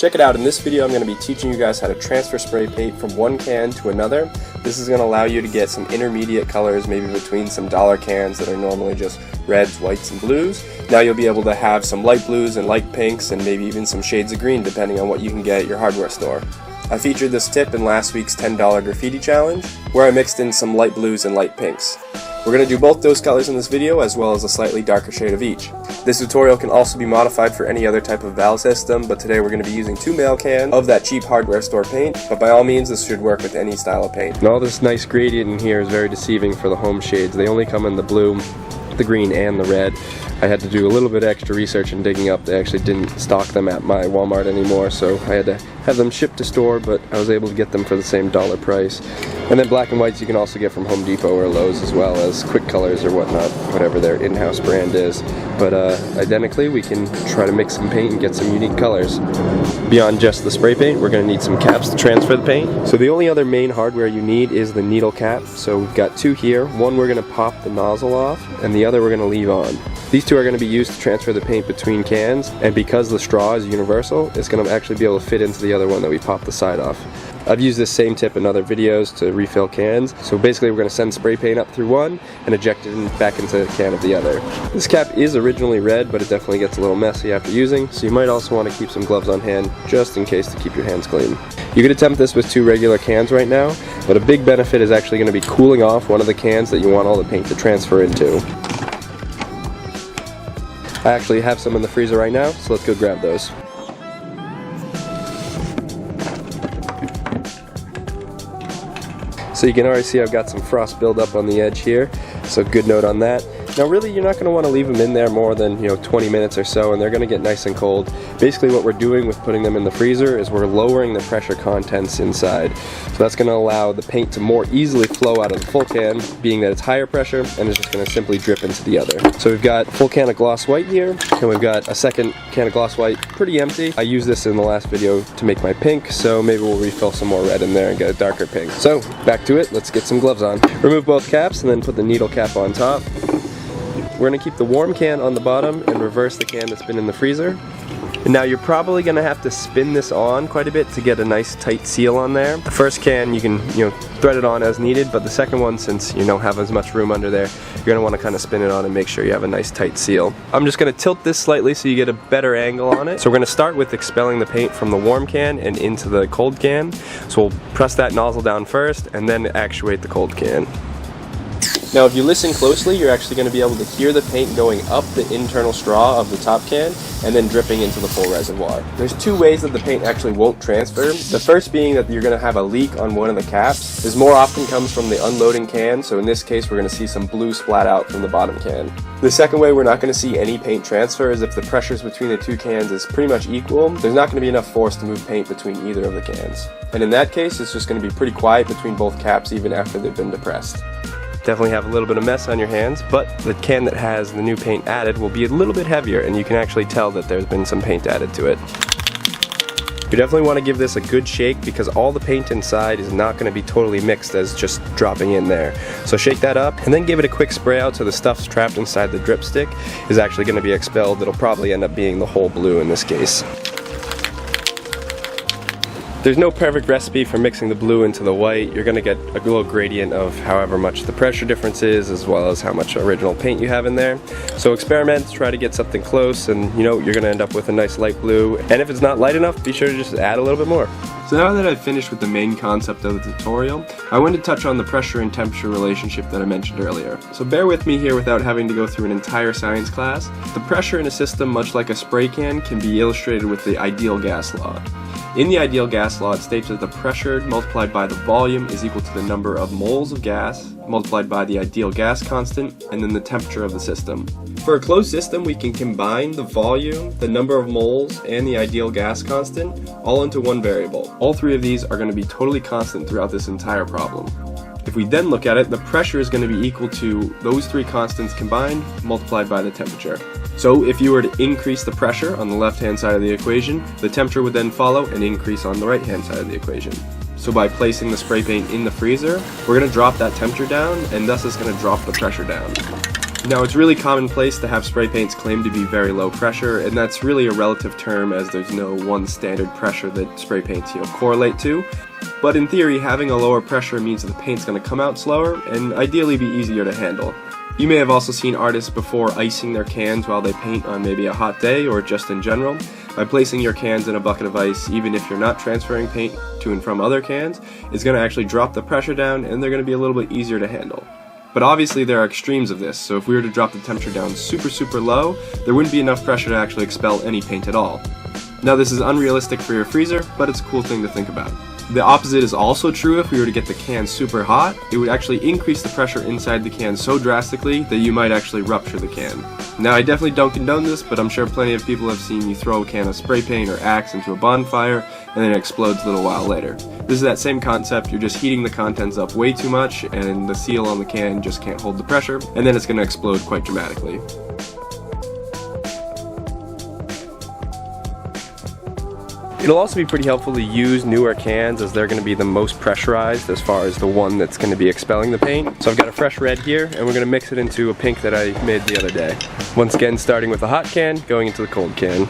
Check it out, in this video I'm going to be teaching you guys how to transfer spray paint from one can to another. This is going to allow you to get some intermediate colors, maybe between some dollar cans that are normally just reds, whites, and blues. Now you'll be able to have some light blues and light pinks and maybe even some shades of green depending on what you can get at your hardware store. I featured this tip in last week's $10 graffiti challenge where I mixed in some light blues and light pinks. We're going to do both those colors in this video as well as a slightly darker shade of each. This tutorial can also be modified for any other type of valve system, but today we're going to be using 2 ml cans of that cheap hardware store paint, but by all means this should work with any style of paint. And all this nice gradient in here is very deceiving for the home shades. They only come in the blue, the green, and the red. I had to do a little bit extra research and digging up. They actually didn't stock them at my Walmart anymore, so I had to have them shipped to store, but I was able to get them for the same dollar price. And then black and whites you can also get from Home Depot or Lowe's, as well as Quick Colors or whatnot, whatever their in-house brand is. But identically we can try to mix some paint and get some unique colors. Beyond just the spray paint, we're going to need some caps to transfer the paint. So the only other main hardware you need is the needle cap. So we've got 2 here. One we're going to pop the nozzle off, and the other we're going to leave on. These 2 are going to be used to transfer the paint between cans, and because the straw is universal, it's going to actually be able to fit into the other one that we popped the side off. I've used this same tip in other videos to refill cans. So basically we're going to send spray paint up through one and eject it back into the can of the other. This cap is originally red, but it definitely gets a little messy after using, so you might also want to keep some gloves on hand just in case to keep your hands clean. You could attempt this with 2 regular cans right now, but a big benefit is actually going to be cooling off one of the cans that you want all the paint to transfer into. I actually have some in the freezer right now, so let's go grab those. So you can already see I've got some frost buildup on the edge here, so good note on that. Now really you're not going to want to leave them in there more than 20 minutes or so, and they're going to get nice and cold. Basically what we're doing with putting them in the freezer is we're lowering the pressure contents inside. So that's going to allow the paint to more easily flow out of the full can, being that it's higher pressure, and it's just going to simply drip into the other. So we've got a full can of gloss white here, and we've got a second can of gloss white pretty empty. I used this in the last video to make my pink, so maybe we'll refill some more red in there and get a darker pink. So back to it, let's get some gloves on. Remove both caps and then put the needle cap on top. We're going to keep the warm can on the bottom and reverse the can that's been in the freezer. And now you're probably going to have to spin this on quite a bit to get a nice tight seal on there. The first can you can thread it on as needed, but the second one, since you don't have as much room under there, you're going to want to kind of spin it on and make sure you have a nice tight seal. I'm just going to tilt this slightly so you get a better angle on it. So we're going to start with expelling the paint from the warm can and into the cold can. So we'll press that nozzle down first and then actuate the cold can. Now if you listen closely, you're actually going to be able to hear the paint going up the internal straw of the top can and then dripping into the full reservoir. There's 2 ways that the paint actually won't transfer. The first being that you're going to have a leak on one of the caps. This more often comes from the unloading can, so in this case we're going to see some blue splat out from the bottom can. The second way we're not going to see any paint transfer is if the pressures between the 2 cans is pretty much equal. There's not going to be enough force to move paint between either of the cans. And in that case it's just going to be pretty quiet between both caps even after they've been depressed. Definitely have a little bit of mess on your hands, but the can that has the new paint added will be a little bit heavier, and you can actually tell that there's been some paint added to it. You definitely want to give this a good shake because all the paint inside is not going to be totally mixed as just dropping in there. So shake that up and then give it a quick spray out so the stuff's trapped inside the drip stick is actually going to be expelled. It'll probably end up being the whole blue in this case. There's no perfect recipe for mixing the blue into the white. You're going to get a little gradient of however much the pressure difference is, as well as how much original paint you have in there. So experiment, try to get something close, and you're going to end up with a nice light blue. And if it's not light enough, be sure to just add a little bit more. So now that I've finished with the main concept of the tutorial, I want to touch on the pressure and temperature relationship that I mentioned earlier. So bear with me here without having to go through an entire science class. The pressure in a system, much like a spray can be illustrated with the ideal gas law. In the ideal gas law, it states that the pressure multiplied by the volume is equal to the number of moles of gas multiplied by the ideal gas constant and then the temperature of the system. For a closed system, we can combine the volume, the number of moles, and the ideal gas constant all into one variable. All 3 of these are going to be totally constant throughout this entire problem. If we then look at it, the pressure is going to be equal to those 3 constants combined multiplied by the temperature. So if you were to increase the pressure on the left-hand side of the equation, the temperature would then follow and increase on the right-hand side of the equation. So by placing the spray paint in the freezer, we're going to drop that temperature down, and thus it's going to drop the pressure down. Now, it's really commonplace to have spray paints claimed to be very low pressure, and that's really a relative term as there's no one standard pressure that spray paints correlate to. But in theory, having a lower pressure means that the paint's going to come out slower and ideally be easier to handle. You may have also seen artists before icing their cans while they paint on maybe a hot day or just in general. By placing your cans in a bucket of ice, even if you're not transferring paint to and from other cans, it's going to actually drop the pressure down and they're going to be a little bit easier to handle. But obviously there are extremes of this, so if we were to drop the temperature down super low, there wouldn't be enough pressure to actually expel any paint at all. Now, this is unrealistic for your freezer, but it's a cool thing to think about. The opposite is also true. If we were to get the can super hot, it would actually increase the pressure inside the can so drastically that you might actually rupture the can. Now, I definitely don't condone this, but I'm sure plenty of people have seen you throw a can of spray paint or Axe into a bonfire and then it explodes a little while later. This is that same concept. You're just heating the contents up way too much and the seal on the can just can't hold the pressure, and then it's going to explode quite dramatically. It'll also be pretty helpful to use newer cans as they're going to be the most pressurized as far as the one that's going to be expelling the paint. So I've got a fresh red here and we're going to mix it into a pink that I made the other day. Once again, starting with a hot can, going into the cold can.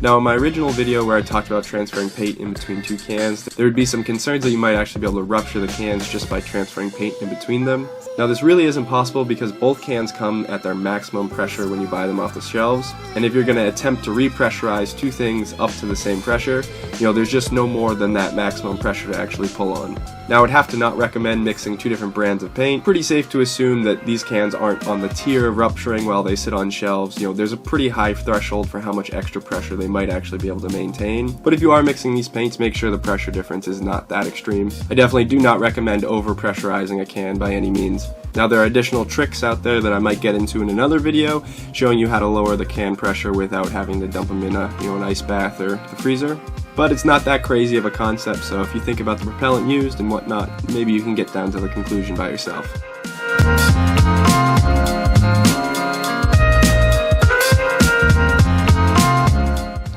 Now, in my original video where I talked about transferring paint in between two cans, there would be some concerns that you might actually be able to rupture the cans just by transferring paint in between them. Now, this really isn't possible because both cans come at their maximum pressure when you buy them off the shelves, and if you're going to attempt to repressurize two things up to the same pressure, there's just no more than that maximum pressure to actually pull on. Now, I would have to not recommend mixing two different brands of paint. Pretty safe to assume that these cans aren't on the tier of rupturing while they sit on shelves. There's a pretty high threshold for how much extra pressure they might actually be able to maintain. But if you are mixing these paints, make sure the pressure difference is not that extreme. I definitely do not recommend over-pressurizing a can by any means. Now, there are additional tricks out there that I might get into in another video, showing you how to lower the can pressure without having to dump them in an ice bath or the freezer. But it's not that crazy of a concept, so if you think about the propellant used and whatnot, maybe you can get down to the conclusion by yourself.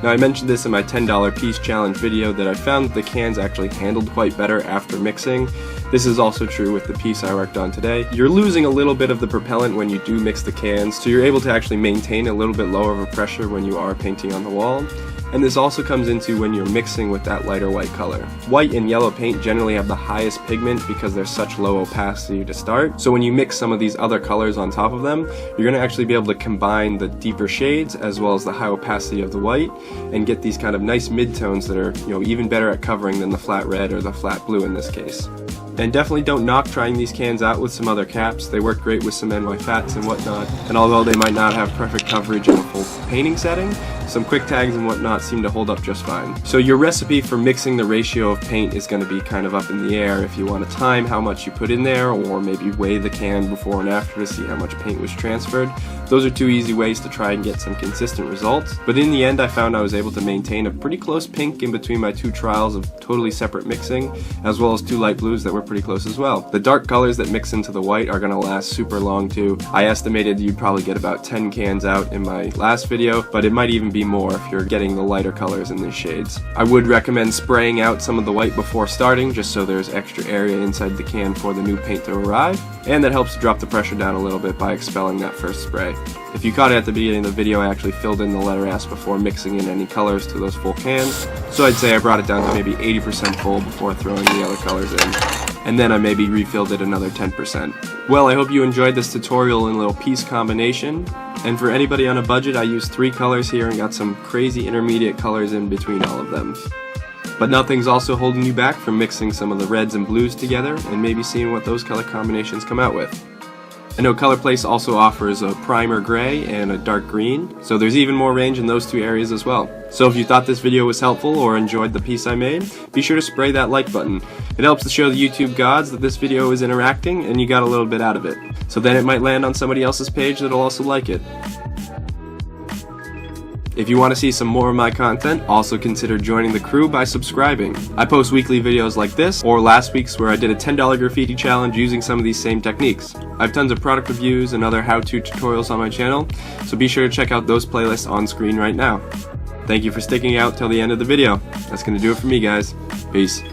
Now, I mentioned this in my $10 piece challenge video that I found that the cans actually handled quite better after mixing. This is also true with the piece I worked on today. You're losing a little bit of the propellant when you do mix the cans, so you're able to actually maintain a little bit lower of a pressure when you are painting on the wall. And this also comes into when you're mixing with that lighter white color. White and yellow paint generally have the highest pigment because they're such low opacity to start. So when you mix some of these other colors on top of them, you're going to actually be able to combine the deeper shades as well as the high opacity of the white and get these kind of nice midtones that are, even better at covering than the flat red or the flat blue in this case. And definitely don't knock trying these cans out with some other caps. They work great with some NY Fats and whatnot, and although they might not have perfect coverage in a full painting setting, some quick tags and whatnot seem to hold up just fine. So your recipe for mixing the ratio of paint is going to be kind of up in the air if you want to time how much you put in there, or maybe weigh the can before and after to see how much paint was transferred. Those are two easy ways to try and get some consistent results, but in the end I found I was able to maintain a pretty close pink in between my two trials of totally separate mixing, as well as two light blues that were pretty close as well. The dark colors that mix into the white are going to last super long too. I estimated you'd probably get about 10 cans out in my last video, but it might even be more if you're getting the lighter colors in these shades. I would recommend spraying out some of the white before starting, just so there's extra area inside the can for the new paint to arrive, and that helps drop the pressure down a little bit by expelling that first spray. If you caught it at the beginning of the video, I actually filled in the letter S before mixing in any colors to those full cans, so I'd say I brought it down to maybe 80% full before throwing the other colors in, and then I maybe refilled it another 10%. Well, I hope you enjoyed this tutorial and little piece combination, and for anybody on a budget, I used 3 colors here and got some crazy intermediate colors in between all of them. But nothing's also holding you back from mixing some of the reds and blues together and maybe seeing what those color combinations come out with. I know ColorPlace also offers a primer gray and a dark green, so there's even more range in those two areas as well. So if you thought this video was helpful or enjoyed the piece I made, be sure to spray that like button. It helps to show the YouTube gods that this video is interacting and you got a little bit out of it. So then it might land on somebody else's page that'll also like it. If you want to see some more of my content, also consider joining the crew by subscribing. I post weekly videos like this, or last week's where I did a $10 graffiti challenge using some of these same techniques. I have tons of product reviews and other how-to tutorials on my channel, so be sure to check out those playlists on screen right now. Thank you for sticking out till the end of the video. That's going to do it for me, guys. Peace.